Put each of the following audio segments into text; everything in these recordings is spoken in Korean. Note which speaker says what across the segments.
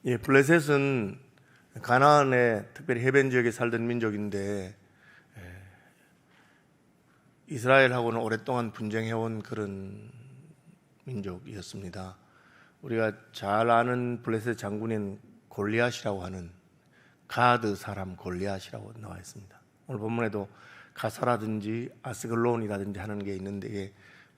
Speaker 1: 예, 블레셋은 가나안의 특별히 해변 지역에 살던 민족인데 이스라엘하고는 오랫동안 분쟁해온 그런 민족이었습니다. 우리가 잘 아는 블레셋 장군인 골리앗이라고 하는 가드 사람 골리앗이라고 나와 있습니다. 오늘 본문에도 가사라든지 아스글론이라든지 하는 게 있는데 이게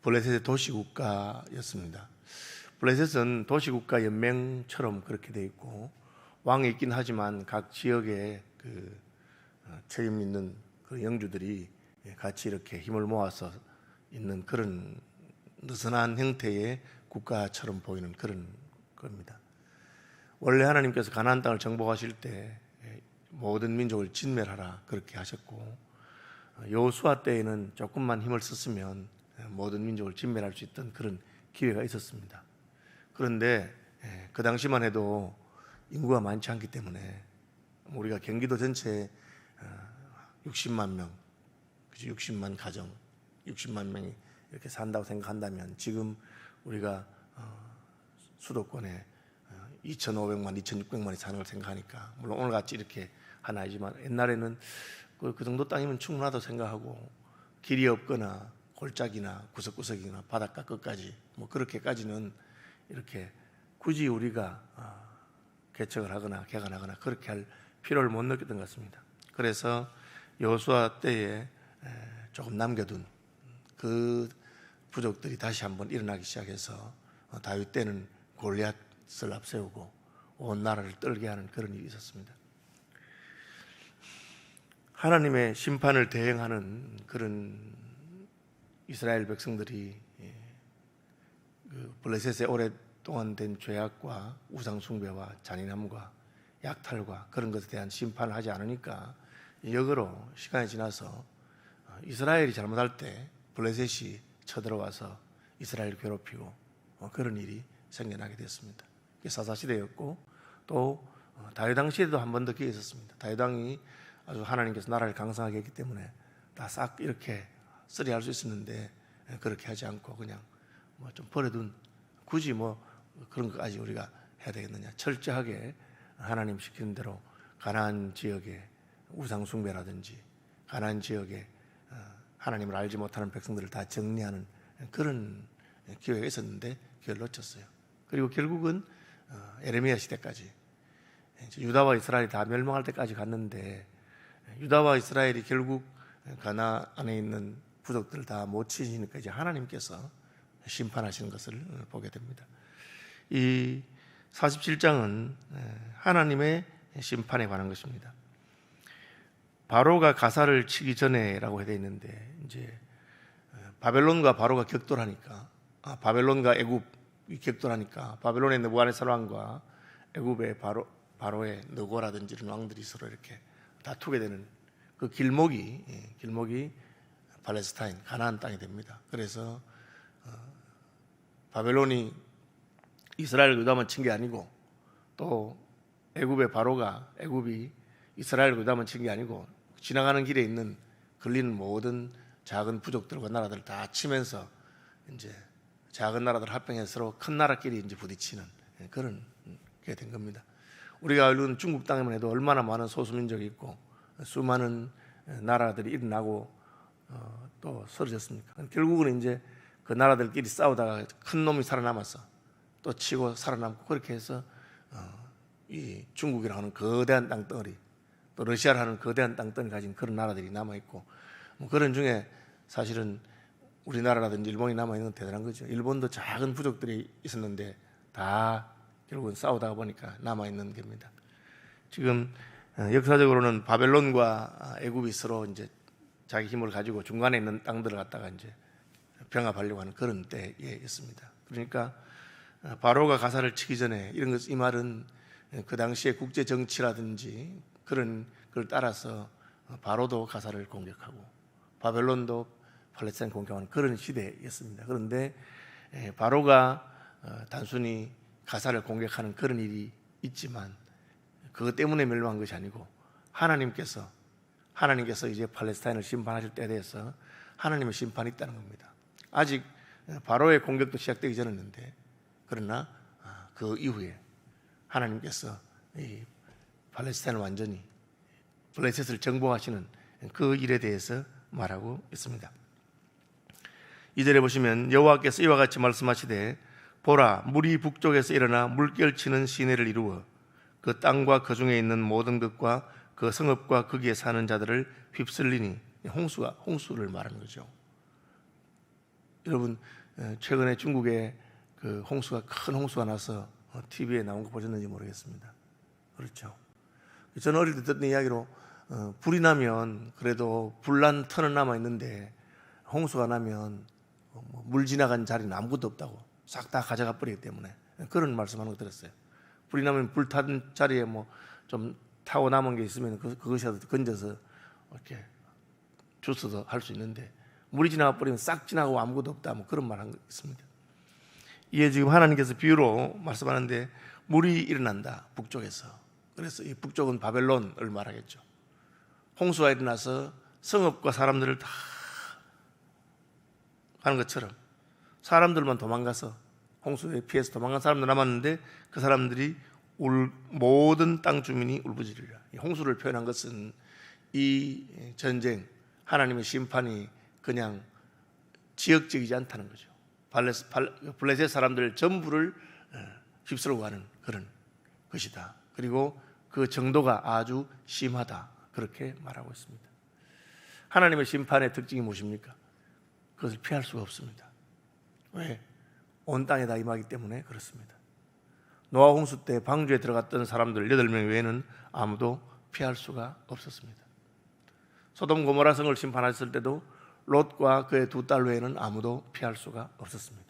Speaker 1: 블레셋의 도시국가였습니다. 블레셋은 도시국가 연맹처럼 그렇게 돼 있고 왕이 있긴 하지만 각 지역에 책임 있는 그 영주들이 같이 이렇게 힘을 모아서 있는 그런 느슨한 형태의 국가처럼 보이는 그런 겁니다. 원래 하나님께서 가나안 땅을 정복하실 때 모든 민족을 진멸하라 그렇게 하셨고 여호수아 때에는 조금만 힘을 썼으면 모든 민족을 진멸할 수 있던 그런 기회가 있었습니다. 그런데 그 당시만 해도 인구가 많지 않기 때문에 우리가 경기도 전체에 60만 명, 60만 가정, 60만 명이 이렇게 산다고 생각한다면 지금 우리가 수도권에 2,500만, 2,600만이 사는 걸 생각하니까 물론 오늘같이 이렇게 하나이지만 옛날에는 그 정도 땅이면 충분하다고 생각하고 길이 없거나 골짜기나 구석구석이나 바닷가 끝까지 뭐 그렇게까지는 이렇게 굳이 우리가 개척을 하거나 개간하거나 그렇게 할 필요를 못 느꼈던 것 같습니다. 그래서 여호수아 때에 조금 남겨둔 그 부족들이 다시 한번 일어나기 시작해서 다윗 때는 골리앗을 앞세우고 온 나라를 떨게 하는 그런 일이 있었습니다. 하나님의 심판을 대행하는 그런 이스라엘 백성들이 블레셋의 오랫동안 된 죄악과 우상 숭배와 잔인함과 약탈과 그런 것에 대한 심판을 하지 않으니까 역으로 시간이 지나서 이스라엘이 잘못할 때 블레셋이 쳐들어와서 이스라엘을 괴롭히고 그런 일이 생겨나게 됐습니다. 이게 사사시대였고 또 다윗 당시에도 한 번 더 기회가 있었습니다. 다윗 왕이 아주 하나님께서 나라를 강성하게 했기 때문에 다 싹 이렇게 쓰리할 수 있었는데 그렇게 하지 않고 그냥 뭐 좀 버려둔 굳이 뭐 그런 것까지 우리가 해야 되겠느냐. 철저하게 하나님 시키는 대로 가나안 지역에 우상 숭배라든지 가나안 지역에 하나님을 알지 못하는 백성들을 다 정리하는 그런 기회가 있었는데 기회를 놓쳤어요. 그리고 결국은 에레미야 시대까지 유다와 이스라엘이 다 멸망할 때까지 갔는데 유다와 이스라엘이 결국 가나안에 있는 부족들을 다 못 치시니까 이제 하나님께서 심판하시는 것을 보게 됩니다. 이 47장은 하나님의 심판에 관한 것입니다. 바로가 가사를 치기 전에라고 되어 있는데 이제 바벨론과 바로가 격돌하니까 바벨론과 애굽이 격돌하니까 바벨론의 느부갓네살 왕과 애굽의 바로의 느고라든지 이런 왕들이 서로 이렇게 다투게 되는 그 길목이 팔레스타인 가나안 땅이 됩니다. 그래서 바벨론이 이스라엘을 유다만 친 게 아니고 또 애굽의 바로가 애굽이 이스라엘을 유다만 친 게 아니고 지나가는 길에 있는 걸리는 모든 작은 부족들과 나라들을 다 치면서 이제 작은 나라들 합병해서 서로 큰 나라끼리 이제 부딪히는 그런 게 된 겁니다. 우리가 알고 있는 중국 땅에만 해도 얼마나 많은 소수민족이 있고 수많은 나라들이 일어나고 또 쓰러졌습니까? 결국은 이제 그 나라들끼리 싸우다가 큰 놈이 살아남아서 또 치고 살아남고 그렇게 해서 이 중국이라고 하는 거대한 땅덩어리 또 러시아라는 거대한 땅덩어리 가진 그런 나라들이 남아있고 뭐 그런 중에 사실은 우리나라라든지 일본이 남아있는 건 대단한 거죠. 일본도 작은 부족들이 있었는데 다 결국은 싸우다가 보니까 남아있는 겁니다. 지금 역사적으로는 바벨론과 애굽이 서로 이제 자기 힘을 가지고 중간에 있는 땅들을 갖다가 이제 병합하려고 하는 그런 때에 있습니다. 그러니까 바로가 가사를 치기 전에 이 말은 그 당시에 국제 정치라든지 그런 걸 따라서 바로도 가사를 공격하고 바벨론도 팔레스타인 공격하는 그런 시대였습니다. 그런데 바로가 단순히 가사를 공격하는 그런 일이 있지만 그것 때문에 멸망한 것이 아니고 하나님께서 이제 팔레스타인을 심판하실 때에 대해서 하나님의 심판이 있다는 겁니다. 아직 바로의 공격도 시작되기 전이었는데 그러나 그 이후에 하나님께서 이 팔레스타인을 완전히 블레셋을 정복하시는 그 일에 대해서 말하고 있습니다. 2절에 보시면 여호와께서 이와 같이 말씀하시되 보라 물이 북쪽에서 일어나 물결치는 시내를 이루어 그 땅과 그 중에 있는 모든 것과 그 성읍과 거기에 사는 자들을 휩쓸리니 홍수를 말하는 거죠. 여러분 최근에 중국에 그 큰 홍수가 나서 TV에 나온 거 보셨는지 모르겠습니다. 그렇죠. 저는 어릴 때 듣던 이야기로 불이 나면 그래도 불난 터는 남아 있는데 홍수가 나면 물 지나간 자리는 아무것도 없다고 싹 다 가져가 버리기 때문에 그런 말씀하는 거 들었어요. 불이 나면 불탄 자리에 뭐 좀 타고 남은 게 있으면 그것이라도 건져서 이렇게 주스도 할 수 있는데 물이 지나가 버리면 싹 지나가고 아무것도 없다 뭐 그런 말 한 거 있습니다. 이게 지금 하나님께서 비유로 말씀하는데 물이 일어난다 북쪽에서. 그래서 이 북쪽은 바벨론을 말하겠죠. 홍수가 일어나서 성읍과 사람들을 다 하는 것처럼 사람들만 도망가서 홍수에 피해서 도망간 사람들 남았는데 그 사람들이 모든 땅 주민이 울부짖으리라. 홍수를 표현한 것은 이 전쟁 하나님의 심판이 그냥 지역적이지 않다는 거죠. 블레셋 사람들 전부를 휩쓸고 가는 그런 것이다. 그리고 그 정도가 아주 심하다. 그렇게 말하고 있습니다. 하나님의 심판의 특징이 무엇입니까? 그것을 피할 수가 없습니다. 왜? 온 땅에 다 임하기 때문에 그렇습니다. 노아 홍수 때 방주에 들어갔던 사람들 8명 외에는 아무도 피할 수가 없었습니다. 소돔 고모라 성을 심판하셨을 때도 롯과 그의 2딸 외에는 아무도 피할 수가 없었습니다.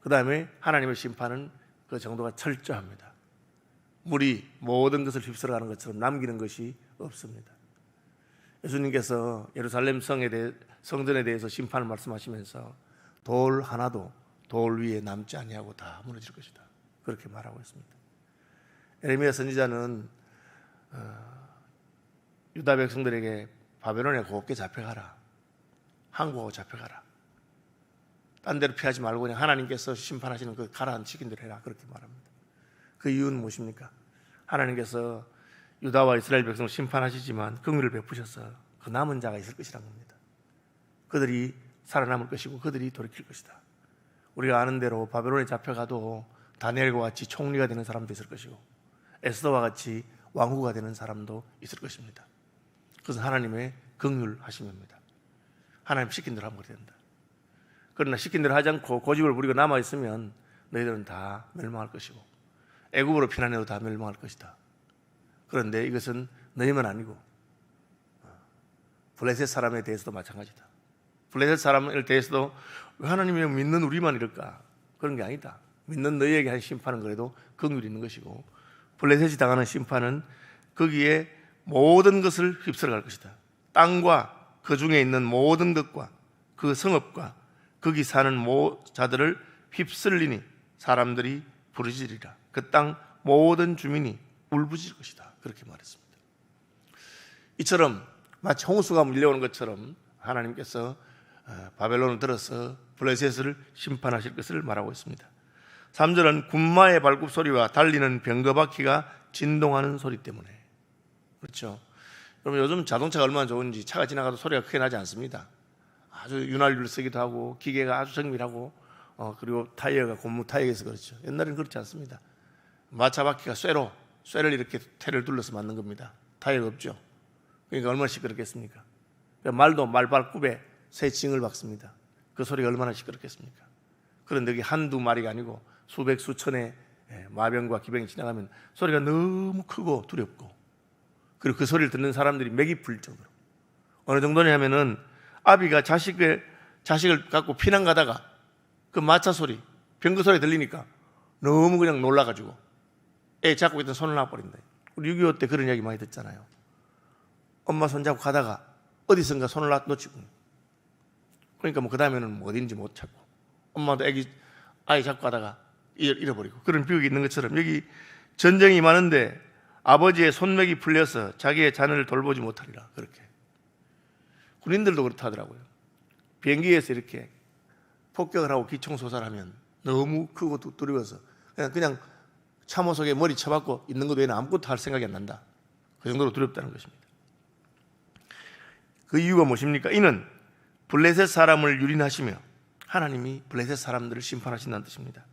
Speaker 1: 그 다음에 하나님의 심판은 그 정도가 철저합니다. 물이 모든 것을 휩쓸어가는 것처럼 남기는 것이 없습니다. 예수님께서 예루살렘 성전에 대해서 심판을 말씀하시면서 돌 하나도 돌 위에 남지 아니하고 다 무너질 것이다. 그렇게 말하고 있습니다. 에레미야 선지자는 유다 백성들에게 바벨론에 곱게 잡혀가라. 항구하고 잡혀가라. 딴 데로 피하지 말고 그냥 하나님께서 심판하시는 그 가라앉 시킨 대로 해라. 그렇게 말합니다. 그 이유는 무엇입니까? 하나님께서 유다와 이스라엘 백성을 심판하시지만 긍휼을 베푸셔서 그 남은 자가 있을 것이란 겁니다. 그들이 살아남을 것이고 그들이 돌이킬 것이다. 우리가 아는 대로 바벨론에 잡혀가도 다니엘과 같이 총리가 되는 사람도 있을 것이고 에스더와 같이 왕후가 되는 사람도 있을 것입니다. 그것은 하나님의 긍휼하심입니다. 하나님 시킨 대로 하면 된다. 그러나 시킨 대로 하지 않고 고집을 부리고 남아있으면 너희들은 다 멸망할 것이고 애굽으로 피난해도 다 멸망할 것이다. 그런데 이것은 너희만 아니고 블레셋 사람에 대해서도 마찬가지다. 블레셋 사람에 대해서도 왜 하나님이 믿는 우리만 이럴까? 그런 게 아니다. 믿는 너희에게 한 심판은 그래도 긍휼이 있는 것이고 블레셋이 당하는 심판은 거기에 모든 것을 휩쓸어갈 것이다. 땅과 그 중에 있는 모든 것과 그 성읍과 거기 사는 자들을 휩쓸리니 사람들이 부르짖으리라. 그 땅 모든 주민이 울부짖을 것이다. 그렇게 말했습니다. 이처럼 마치 홍수가 밀려오는 것처럼 하나님께서 바벨론을 들어서 블레셋을 심판하실 것을 말하고 있습니다. 3절은 군마의 발굽 소리와 달리는 병거바퀴가 진동하는 소리 때문에. 그렇죠. 여러분 요즘 자동차가 얼마나 좋은지 차가 지나가도 소리가 크게 나지 않습니다. 아주 윤활유를 쓰기도 하고 기계가 아주 정밀하고 그리고 타이어가 고무 타이어에서 그렇죠. 옛날에는 그렇지 않습니다. 마차 바퀴가 쇠를 이렇게 태를 둘러서 만든 겁니다. 타이어가 없죠. 그러니까 얼마나 시끄럽겠습니까? 말도 말발굽에 새 징을 박습니다. 그 소리가 얼마나 시끄럽겠습니까? 그런데 이게 한두 마리가 아니고 수백 수천의 마병과 기병이 지나가면 소리가 너무 크고 두렵고 그리고 그 소리를 듣는 사람들이 맥이 풀릴 정도로 어느 정도냐면은 아비가 자식을 갖고 피난 가다가 그 마차 소리, 병거 소리 들리니까 너무 그냥 놀라가지고 애 잡고 있던 손을 놔버린다. 우리 6.25 때 그런 이야기 많이 듣잖아요. 엄마 손잡고 가다가 어디선가 손을 놓치고 그러니까 뭐 그 다음에는 뭐 어딘지 못 찾고 엄마도 아이 잡고 가다가 잃어버리고 그런 비극이 있는 것처럼 여기 전쟁이 많은데 아버지의 손맥이 풀려서 자기의 자녀를 돌보지 못하리라. 그렇게 군인들도 그렇다 하더라고요. 비행기에서 이렇게 폭격을 하고 기총소사를 하면 너무 크고 두려워서 그냥 참호 속에 머리 쳐박고 있는 것 외에는 아무것도 할 생각이 안 난다. 그 정도로 두렵다는 것입니다. 그 이유가 무엇입니까? 이는 블레셋 사람을 유린하시며 하나님이 블레셋 사람들을 심판하신다는 뜻입니다.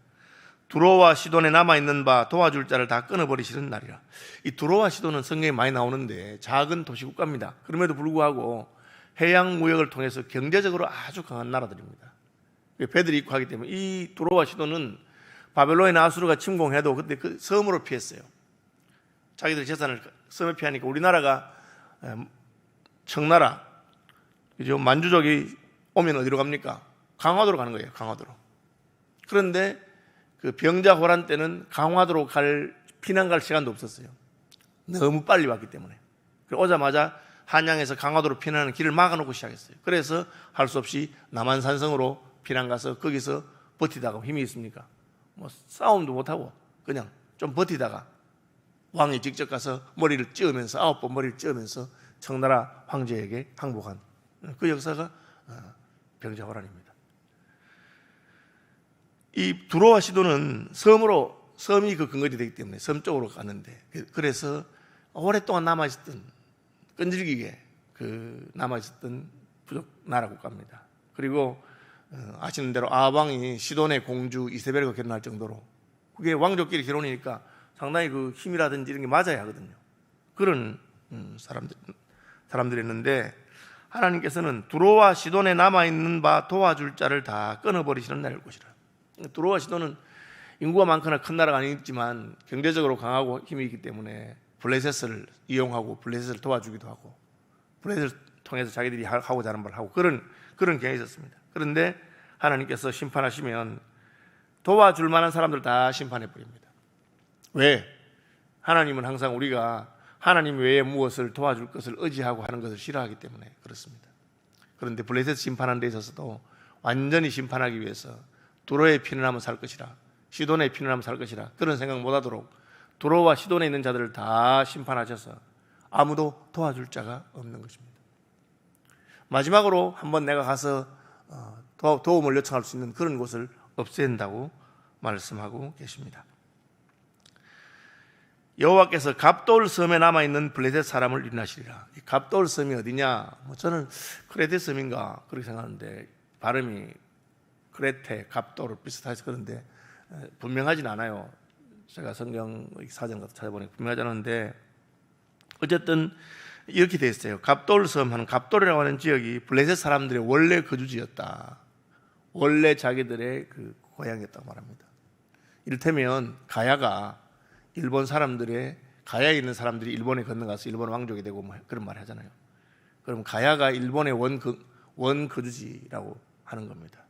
Speaker 1: 두로와 시돈에 남아있는 바 도와줄 자를 다 끊어버리시는 날이라. 이 두로와 시돈은 성경에 많이 나오는데 작은 도시국가입니다. 그럼에도 불구하고 해양 무역을 통해서 경제적으로 아주 강한 나라들입니다. 배들이 있고 하기 때문에 이 두로와 시돈은 바벨론의 아수르가 침공해도 그때 그 섬으로 피했어요. 자기들 재산을 섬에 피하니까 우리나라가 청나라, 그죠? 만주족이 오면 어디로 갑니까? 강화도로 가는 거예요. 강화도로. 그런데 그 병자호란 때는 강화도로 피난 갈 시간도 없었어요. 너무 빨리 왔기 때문에. 오자마자 한양에서 강화도로 피난하는 길을 막아놓고 시작했어요. 그래서 할 수 없이 남한산성으로 피난 가서 거기서 버티다가 힘이 있습니까? 뭐 싸움도 못하고 그냥 좀 버티다가 왕이 직접 가서 머리를 찧으면서 9번 머리를 찧으면서 청나라 황제에게 항복한 그 역사가 병자호란입니다. 이 두로와 시돈은 섬이 그 근거리 되기 때문에 섬 쪽으로 갔는데, 그래서 오랫동안 남아있었던 끈질기게 남아있었던 부족 나라 국가입니다. 그리고 아시는 대로 아왕이 시돈의 공주 이세벨과 결혼할 정도로, 그게 왕족끼리 결혼이니까 상당히 그 힘이라든지 이런 게 맞아야 하거든요. 그런 사람들이었는데 하나님께서는 두로와 시돈에 남아있는 바 도와줄 자를 다 끊어버리시는 날일 것이라. 두로와 시돈은 인구가 많거나 큰 나라가 아니지만 경제적으로 강하고 힘이 있기 때문에 블레셋을 이용하고 블레셋을 도와주기도 하고 블레셋을 통해서 자기들이 하고자 하는 걸 하고 그런 경향이 있었습니다. 그런데 하나님께서 심판하시면 도와줄 만한 사람들 다 심판해 버립니다. 왜? 하나님은 항상 우리가 하나님 외에 무엇을 도와줄 것을 의지하고 하는 것을 싫어하기 때문에 그렇습니다. 그런데 블레셋 심판하는 데 있어서도 완전히 심판하기 위해서 두로의 피는 하면 살 것이라, 시돈의 피는 하면 살 것이라, 그런 생각 못하도록 두로와 시돈에 있는 자들을 다 심판하셔서 아무도 도와줄 자가 없는 것입니다. 마지막으로 한번 내가 가서 도움을 요청할 수 있는 그런 곳을 없앤다고 말씀하고 계십니다. 여호와께서 갑돌 섬에 남아있는 블레셋 사람을 유린하시리라. 이 갑돌 섬이 어디냐? 저는 크레테 섬인가 그렇게 생각하는데 발음이 크레테, 갑돌 비슷해서 그런데 분명하진 않아요. 제가 성경 사전 같은 찾아보니까 분명하지 않은데 어쨌든 이렇게 되어 있어요. 갑돌 섬 하는, 갑돌이라고 하는 지역이 블레셋 사람들의 원래 거주지였다. 원래 자기들의 그 고향이었다고 말합니다. 이를테면 가야가 일본 사람들의, 가야에 있는 사람들이 일본에 건너가서 일본 왕족이 되고 뭐 그런 말 하잖아요. 그럼 가야가 일본의 원 거주지라고 하는 겁니다.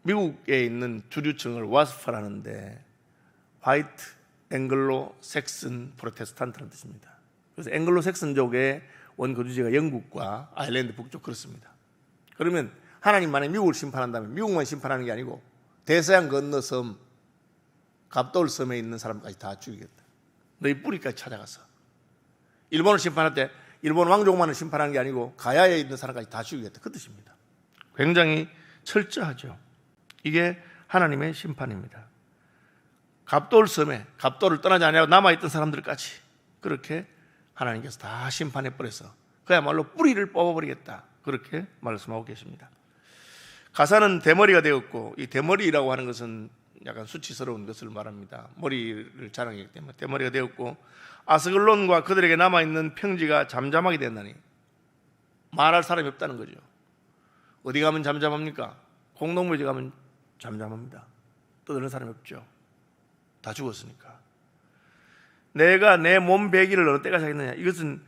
Speaker 1: 미국에 있는 주류층을 와스파라는데 화이트 앵글로 섹슨 프로테스탄트라는 뜻입니다. 그래서 앵글로 섹슨족의 원거주지가 영국과 아일랜드 북쪽 그렇습니다. 그러면 하나님만이 미국을 심판한다면 미국만 심판하는 게 아니고 대서양 건너 섬 갑돌 섬에 있는 사람까지 다 죽이겠다. 너희 뿌리까지 찾아가서 일본을 심판할 때 일본 왕족만을 심판하는 게 아니고 가야에 있는 사람까지 다 죽이겠다. 그 뜻입니다. 굉장히 철저하죠. 이게 하나님의 심판입니다. 갑돌 섬에 갑돌을 떠나지 않냐고 남아있던 사람들까지 그렇게 하나님께서 다 심판해버려서 그야말로 뿌리를 뽑아버리겠다. 그렇게 말씀하고 계십니다. 가사는 대머리가 되었고, 이 대머리라고 하는 것은 약간 수치스러운 것을 말합니다. 머리를 자랑하기 때문에 대머리가 되었고, 아스글론과 그들에게 남아있는 평지가 잠잠하게 된다니, 말할 사람이 없다는 거죠. 어디 가면 잠잠합니까? 공동묘지 가면 잠잠합니다. 떠드는 사람이 없죠. 다 죽었으니까. 내가 내 몸 배기를 어느 때까지 하겠느냐. 이것은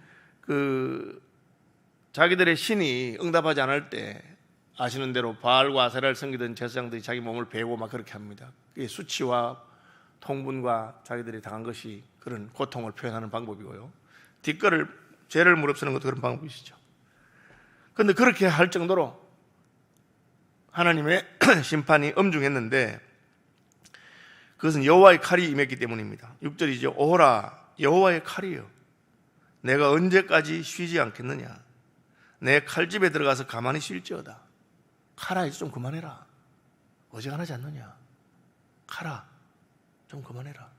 Speaker 1: 자기들의 신이 응답하지 않을 때 아시는 대로 바알과 아세라를 섬기던 제사장들이 자기 몸을 베고 막 그렇게 합니다. 그게 수치와 통분과 자기들이 당한 것이 그런 고통을 표현하는 방법이고요. 뒷거를 죄를 무릅쓰는 것도 그런 방법이시죠. 그런데 그렇게 할 정도로 하나님의 심판이 엄중했는데 그것은 여호와의 칼이 임했기 때문입니다. 6절이죠. 오호라 여호와의 칼이여, 내가 언제까지 쉬지 않겠느냐. 내 칼집에 들어가서 가만히 쉴지어다. 칼아 이제 좀 그만해라. 어지간하지 않느냐. 가라, 좀 그만해라.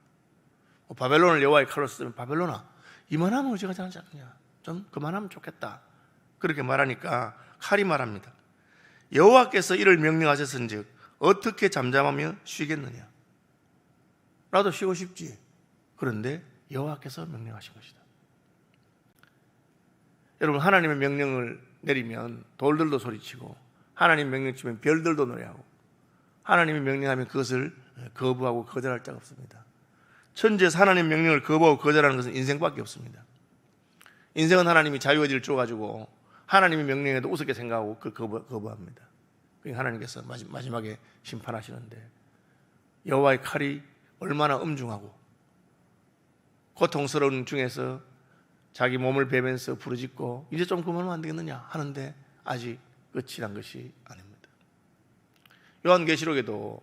Speaker 1: 바벨론을 여호와의 칼로 쓰면 바벨론아, 이만하면 어찌가 잘하지 않느냐, 좀 그만하면 좋겠다. 그렇게 말하니까 칼이 말합니다. 여호와께서 이를 명령하셨은즉 어떻게 잠잠하며 쉬겠느냐. 나도 쉬고 싶지. 그런데 여호와께서 명령하신 것이다. 여러분, 하나님의 명령을 내리면 돌들도 소리치고, 하나님 명령 치면 별들도 노래하고, 하나님이 명령하면 그것을 거부하고 거절할 자가 없습니다. 천지에서 하나님 명령을 거부하고 거절하는 것은 인생밖에 없습니다. 인생은 하나님이 자유의지를 줘가지고 하나님이 명령해도 우습게 생각하고 그걸 거부합니다. 그러니까 하나님께서 마지막에 심판하시는데, 여호와의 칼이 얼마나 엄중하고 고통스러운 중에서 자기 몸을 베면서 부르짖고 이제 좀 그만하면 안 되겠느냐 하는데 아직 끝이 난 것이 아닙니다. 요한계시록에도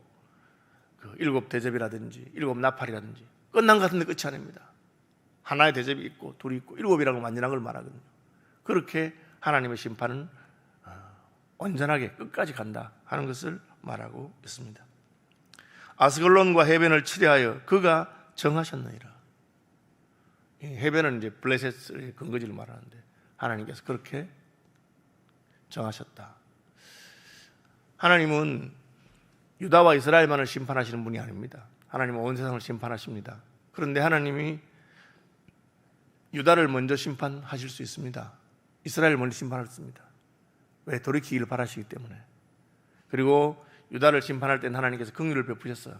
Speaker 1: 그 7 대접이라든지 7 나팔이라든지 끝난 것 같은데 끝이 아닙니다. 하나의 대접이 있고 둘이 있고 7이라고 완전한 걸 말하거든요. 그렇게 하나님의 심판은 온전하게 끝까지 간다 하는 것을 말하고 있습니다. 아스글론과 해변을 치려하여 그가 정하셨느니라. 해변은 이제 블레셋의 근거지를 말하는데 하나님께서 그렇게 정하셨다. 하나님은 유다와 이스라엘만을 심판하시는 분이 아닙니다. 하나님은 온 세상을 심판하십니다. 그런데 하나님이 유다를 먼저 심판하실 수 있습니다. 이스라엘을 먼저 심판하셨습니다. 왜? 돌이키기를 바라시기 때문에. 그리고 유다를 심판할 때는 하나님께서 긍휼을 베푸셨어요.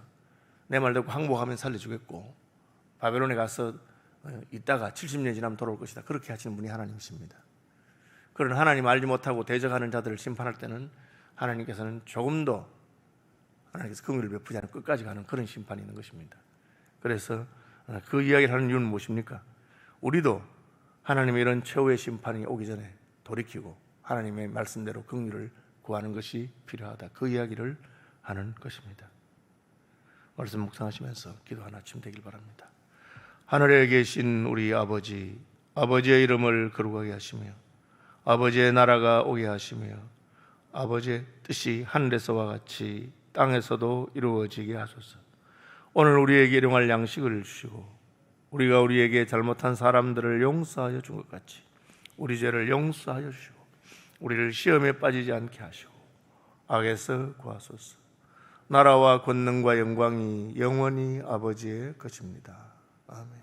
Speaker 1: 내 말 듣고 항복하면 살려주겠고 바벨론에 가서 있다가 70년 지나면 돌아올 것이다. 그렇게 하시는 분이 하나님이십니다. 그러나 하나님 알지 못하고 대적하는 자들을 심판할 때는 하나님께서는 조금 더 하나님께서 긍휼을 베푸지 않고 끝까지 가는 그런 심판이 있는 것입니다. 그래서 그 이야기를 하는 이유는 무엇입니까? 우리도 하나님의 이런 최후의 심판이 오기 전에 돌이키고 하나님의 말씀대로 긍휼을 구하는 것이 필요하다. 그 이야기를 하는 것입니다. 말씀 묵상하시면서 기도 하나 쯤 되길 바랍니다. 하늘에 계신 우리 아버지, 아버지의 이름을 거룩하게 하시며 아버지의 나라가 오게 하시며 아버지의 뜻이 하늘에서와 같이 땅에서도 이루어지게 하소서. 오늘 우리에게 일용할 양식을 주시고 우리가 우리에게 잘못한 사람들을 용서하여 준 것 같이 우리 죄를 용서하여 주시고 우리를 시험에 빠지지 않게 하시고 악에서 구하소서. 나라와 권능과 영광이 영원히 아버지의 것입니다. 아멘.